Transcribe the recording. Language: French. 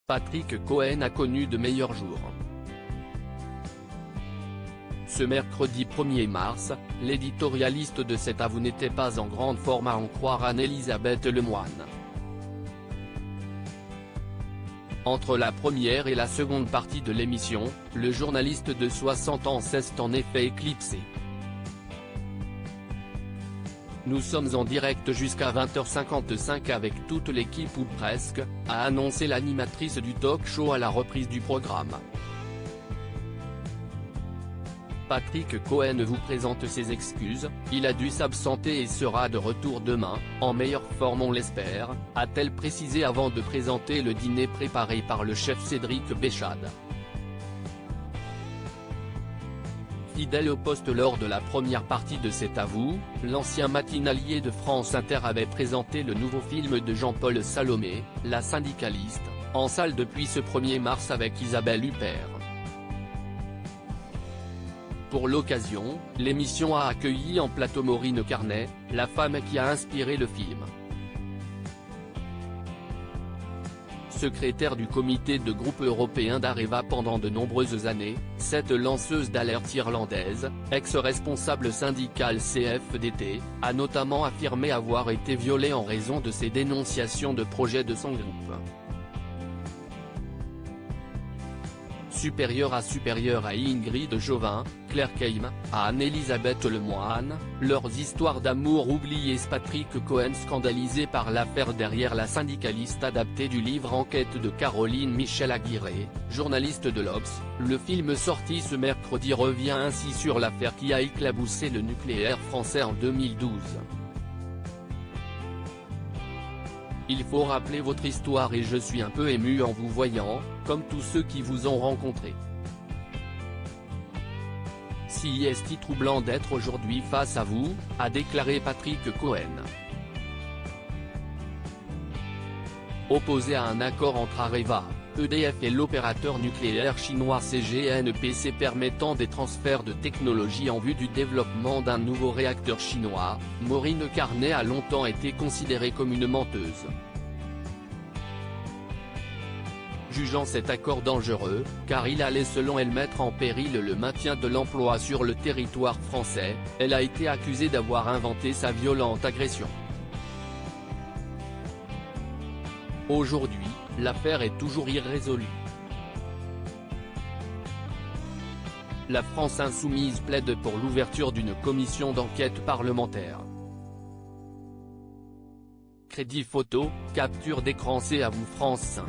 Patrick Cohen a connu de meilleurs jours. Ce mercredi 1er mars, l'éditorialiste de cet avou n'était pas en grande forme à en croire Anne-Elisabeth Lemoine. Entre la première et la seconde partie de l'émission, le journaliste de 60 ans s'est en effet éclipsé. Nous sommes en direct jusqu'à 20h55 avec toute l'équipe ou presque, a annoncé l'animatrice du talk-show à la reprise du programme. Patrick Cohen vous présente ses excuses, il a dû s'absenter et sera de retour demain, en meilleure forme on l'espère, a-t-elle précisé avant de présenter le dîner préparé par le chef Cédric Béchade. Fidèle au poste lors de la première partie de cet avou, l'ancien matinalier de France Inter avait présenté le nouveau film de Jean-Paul Salomé, La syndicaliste, en salle depuis ce 1er mars avec Isabelle Huppert. Pour l'occasion, l'émission a accueilli en plateau Maureen Carnet, la femme qui a inspiré le film. Secrétaire du comité de groupe européen d'Areva pendant de nombreuses années, cette lanceuse d'alerte irlandaise, ex-responsable syndicale CFDT, a notamment affirmé avoir été violée en raison de ses dénonciations de projets de son groupe. Supérieure à Ingrid Jovin, Claire Keim, à Anne-Elisabeth Lemoine, leurs histoires d'amour oubliées. Patrick Cohen scandalisé par l'affaire derrière La syndicaliste adapté du livre Enquête de Caroline Michel Aguirre, journaliste de l'Obs. Le film sorti ce mercredi revient ainsi sur l'affaire qui a éclaboussé le nucléaire français en 2012. Il faut rappeler votre histoire et je suis un peu ému en vous voyant, comme tous ceux qui vous ont rencontré. Si est troublant d'être aujourd'hui face à vous, a déclaré Patrick Cohen. Opposé à un accord entre Areva, EDF et l'opérateur nucléaire chinois CGNPC permettant des transferts de technologie en vue du développement d'un nouveau réacteur chinois, Maureen Carnet a longtemps été considérée comme une menteuse. Jugeant cet accord dangereux, car il allait selon elle mettre en péril le maintien de l'emploi sur le territoire français, elle a été accusée d'avoir inventé sa violente agression. Aujourd'hui, l'affaire est toujours irrésolue. La France insoumise plaide pour l'ouverture d'une commission d'enquête parlementaire. Crédit photo, capture d'écran. C'est à vous France 5.